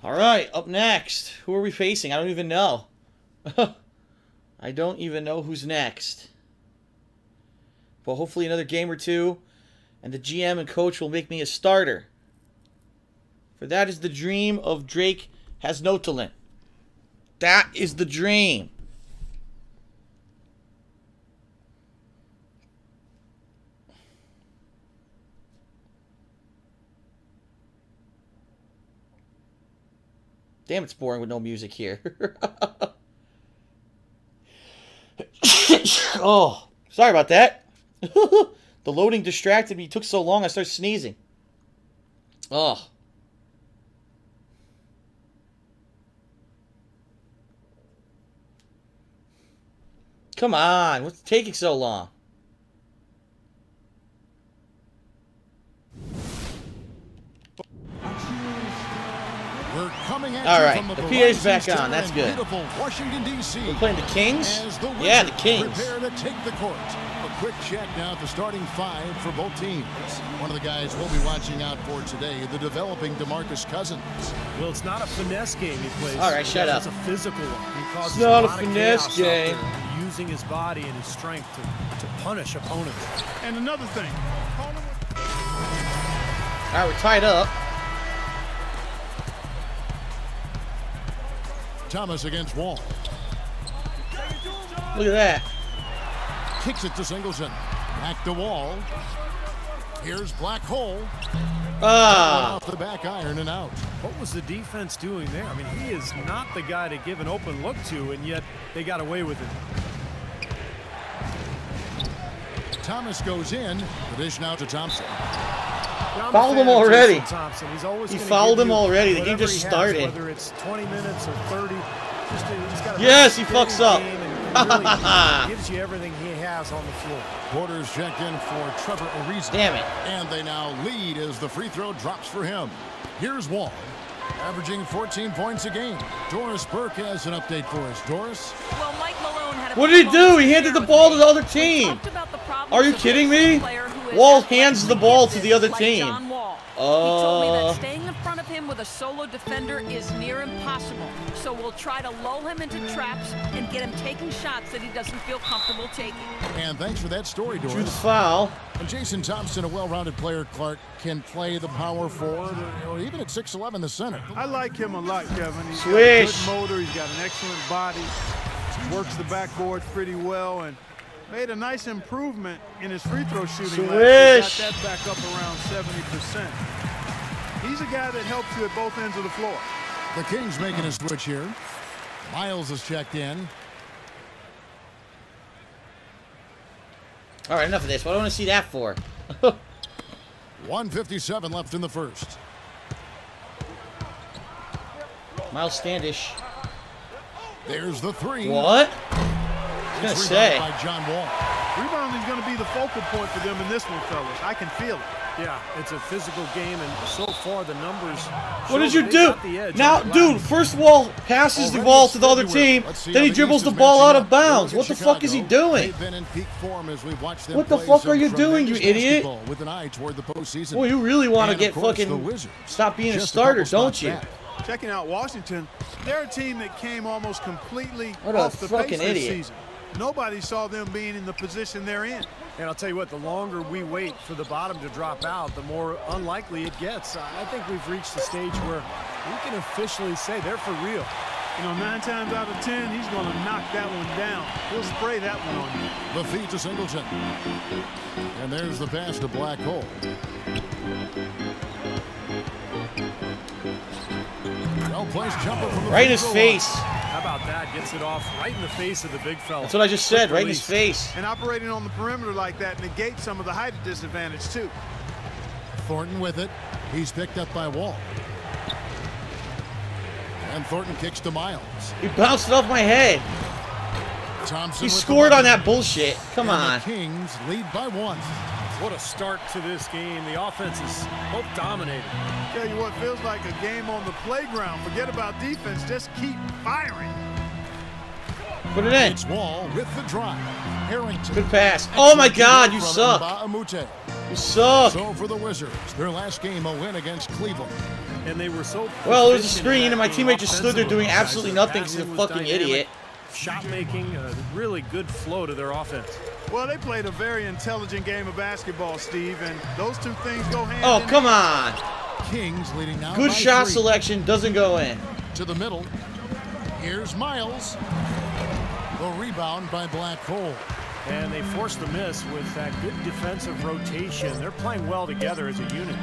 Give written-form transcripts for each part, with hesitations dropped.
Alright, up next. Who are we facing? I don't even know. I don't even know who's next. Well, hopefully another game or two, and the GM and coach will make me a starter. For that is the dream of Drake Has No Talent. That is the dream. Damn, it's boring with no music here. Oh, sorry about that. The loading distracted me. It took so long I started sneezing. Oh. Come on, what's taking so long? We're coming at all right, from the PA's back on. That's good. Washington, D.C. We're playing the Kings? Yeah, the Kings. Prepare to take the court. A quick check now at the starting five for both teams. One of the guys we'll be watching out for today, the developing DeMarcus Cousins. Well, it's not a finesse game he plays. All right, shut up. It's a physical one. He causes it's not a a finesse game. Using his body and his strength to punish opponents. And another thing. All right, we're tied up. Thomas against Wall. Look at that. Kicks it to Singleton. Back to Wall. Here's Black Hole. Off the back iron and out. What was the defense doing there? I mean, he is not the guy to give an open look to, and yet they got away with it. Thomas goes in. The dish now to Thompson. Fouled him already. He's always he fouled him already. The game just started. Whether it's 20 minutes or 30. Yes, he fucks up. Really gives you everything he has on the floor. Porter's checked in for Trevor Ariza. Damn it. And they now lead as the free throw drops for him. Here's Wall, averaging 14 points a game. Doris Burke has an update for us. Doris? Well, Mike Malone had a what did he do? He handed the ball to the other team. Are you kidding me? Wall hands the ball to the other team. He told me that staying in front of him with a solo defender is near impossible. So we'll try to lull him into traps and get him taking shots that he doesn't feel comfortable taking. And thanks for that story, Doris. Drew the foul. And Jason Thompson, a well-rounded player, Clark, can play the power forward or even at 6'11", the center. I like him a lot, Kevin. He's got a good motor. He's got an excellent body. Works the backboards pretty well and made a nice improvement in his free throw shooting. Got that back up around 70%. He's a guy that helps you at both ends of the floor. The Kings making a switch here. Miles is checked in. All right, enough of this. What do I want to see that for? 1:57 left in the first. Miles Standish. There's the three. What? I was going to say. By John Wall. Rebounding is going to be the focal point for them in this one, fellas. I can feel it. Yeah, it's a physical game, and so far the numbers. What did you do? Now, dude, first Wall passes the ball to the other team, then he dribbles the ball out of bounds. What the fuck is he doing? What the fuck are you doing, you idiot? Well, you really want to get fucking stop being a starter, don't you? Checking out Washington, they're a team that came almost completely off the fucking pace this idiot. season. Nobody saw them being in the position they're in. And I'll tell you what, the longer we wait for the bottom to drop out, the more unlikely it gets. I think we've reached the stage where we can officially say they're for real. You know, 9 times out of 10, he's going to knock that one down. He'll spray that one on you. The feed to Singleton. And there's the pass to Black Hole. Well-placed jumper from the right in his face. How about that? Gets it off right in the face of the big fella. That's what I just said, right in his face. And operating on the perimeter like that negates some of the height disadvantage, too. Thornton with it. He's picked up by Wall. And Thornton kicks to Miles. He bounced it off my head. Thompson he scored on that bullshit. Come on. The Kings lead by 1. What a start to this game. The offense is both dominated. Tell you what, feels like a game on the playground. Forget about defense. Just keep firing. Put it in. It's Wall with the drive. Harrington. Good pass. Oh my God, you suck. You suck. So for the Wizards, their last game, a win against Cleveland. And they were so Well, it was a screen, and my teammate just stood there doing absolutely nothing because he's a fucking idiot. Shot making, really good flow to their offense. Well, they played a very intelligent game of basketball, Steve, and those two things go hand in Oh, hand. come on. Kings leading now. Good by shot 3. selection, doesn't go in. To the middle. Here's Miles. The rebound by Black Hole. And they forced the miss with that good defensive rotation. They're playing well together as a unit.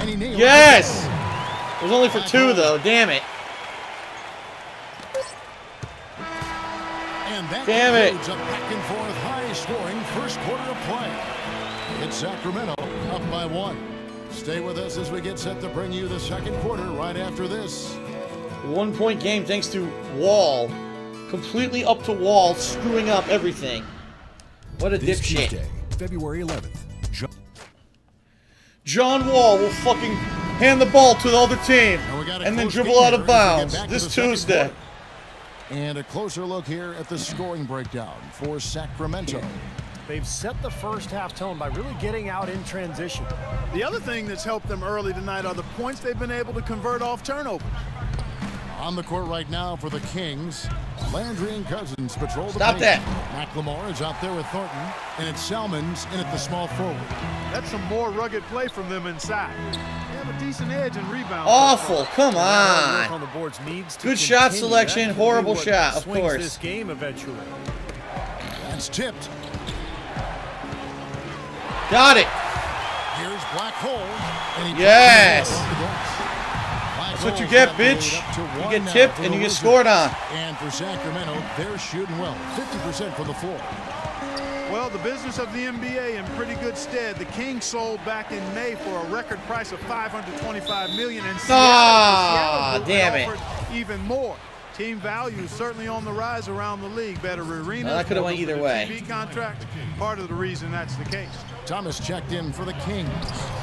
And he nailed Yes! It was only for 2, though. Damn it. And that Damn it. concludes a back-and-forth high-scoring first quarter of play. It's Sacramento up by 1. Stay with us as we get set to bring you the second quarter right after this. 1-point game thanks to Wall. Completely up to Wall, screwing up everything. What a This dipshit. Tuesday, February 11th. John Wall will fucking hand the ball to the other team And we got a and then close dribble game out here of as we get bounds back to this the second Tuesday. quarter. And a closer look here at the scoring breakdown for Sacramento. They've set the first half tone by really getting out in transition. The other thing that's helped them early tonight are the points they've been able to convert off turnovers. On the court right now for the Kings, Landry and Cousins patrol the Stop paint. that. McLemore is out there with Thornton, and it's Salmons in at the small forward. That's some more rugged play from them inside. They have a decent edge and rebound. Awful, come Work on. the boards needs to Good shot continue. selection, That could be horrible what shot, of swings course. this game eventually. That's tipped. Got it. Here's Black Hole. And he Yes. off the glass. Black That's what you Hole's get, got the lead bitch. up to You 1 get now tipped for and the you get Wizards. scored on. And for Sacramento, they're shooting well, 50% from the floor. Well, the business of the NBA in pretty good stead. The Kings sold back in May for a record price of $525 million, and Ah, the Seattle damn group it. had offered even more. Team value is certainly on the rise around the league. Better arenas. Well, that could have went more either lucrative way. TV contract. Part of the reason that's the case. Thomas checked in for the Kings.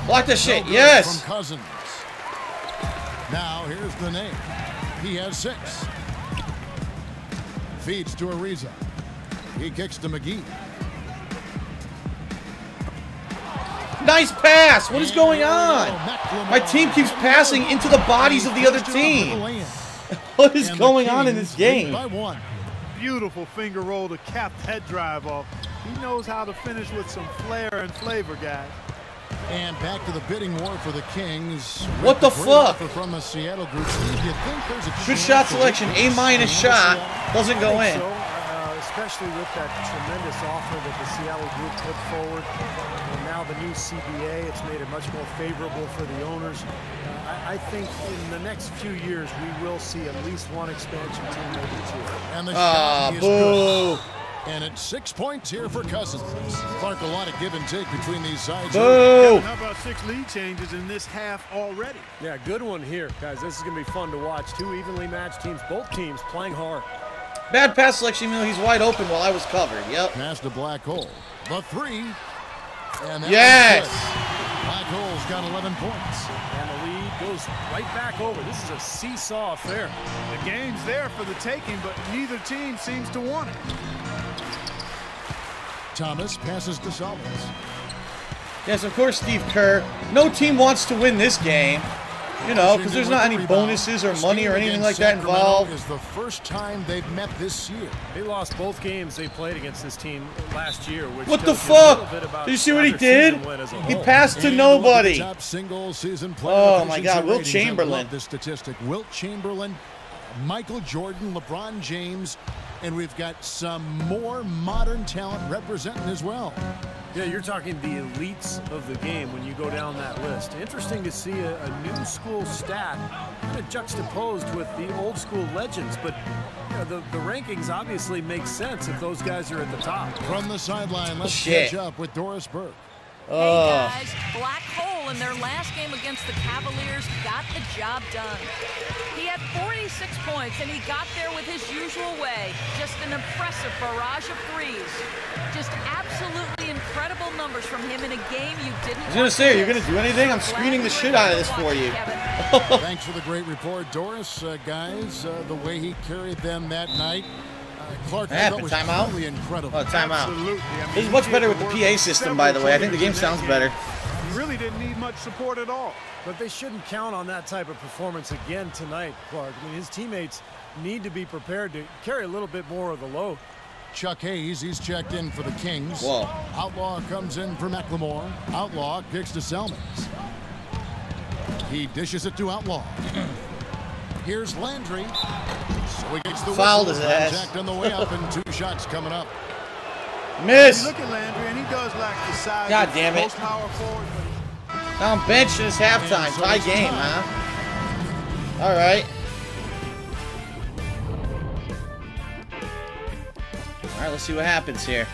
Block that shit, No good yes. From Cousins. Now here's the name. He has 6. Feeds to Ariza. He kicks to McGee. Nice pass. What is going on? My team keeps passing into the bodies of the other team. What is going on in this game? By 1. Beautiful finger roll to cap that drive off. He knows how to finish with some flair and flavor, guys. And back to the bidding war for the Kings. What the Great fuck? offer from the Seattle group. Steve, you think there's a Good chance shot the selection. Wizards A- shot. Doesn't go I in. think so, especially with that tremendous offer that the Seattle group put forward. And now the new CBA, it's made it much more favorable for the owners. I think in the next few years, we will see at least one expansion team, maybe 2. And the Ah, shot is boo. good. And it's 6 points here for Cousins. Clark, a lot of give and take between these sides. Boo. How about 6 lead changes in this half already? Yeah, good one here, guys. This is going to be fun to watch. 2 evenly matched teams, both teams playing hard. Bad pass selection, even though he's wide open while I was covered. Yep. Pass to Black Hole. The 3. And that Yes. one's good. Black Hole's got 11 points. And the lead goes right back over. This is a seesaw affair. The game's there for the taking, but neither team seems to want it. Thomas passes to Salmons. Yes, of course, Steve Kerr. No team wants to win this game. You know, because there's not any bonuses or money or anything like that involved. Is the first time they've met this year. They lost both games they played against this team last year. Which What the tells you a little fuck? bit about Did you see what he how their did? season went as a He whole. passed to And look at the nobody. top single season player Oh my efficiency God, Wilt ratings. I Chamberlain. love this statistic. Wilt Chamberlain, Michael Jordan, LeBron James, and we've got some more modern talent representing as well. Yeah, you're talking the elites of the game when you go down that list. Interesting to see a new school stat kind of juxtaposed with the old school legends, but you know, the rankings obviously make sense if those guys are at the top. From the sideline, let's Shit. catch up with Doris Burke. Hey guys, Black Hole in their last game against the Cavaliers got the job done. He had 46 points and he got there with his usual way. Just an impressive barrage of threes. Just absolutely incredible numbers from him in a game you didn't. I was gonna say, are you gonna do anything? I'm screening the shit out of this for you. Thanks for the great report, Doris. Guys, the way he carried them that night, Clark, What happened? Timeout? really incredible. Oh, timeout. Absolutely. I mean, This is he much did better the with the work PA of system, by the way. I think the game several sounds players in better. that game. He really didn't need much support at all. But they shouldn't count on that type of performance again tonight, Clark. I mean, his teammates need to be prepared to carry a little bit more of the load. Chuck Hayes, he's checked in for the Kings. Whoa. Outlaw comes in for McLemore. Outlaw kicks to Selmans. He dishes it to Outlaw. Here's Landry. So he gets the Fouled whistle. his ass. Contact on the way up and 2 shots coming up. Miss. You look at Landry, and he does lack the size. God of damn it. most power forward, but Now I'm benching this halftime. And so Tie it's game, tied. huh? All right. All right, let's see what happens here.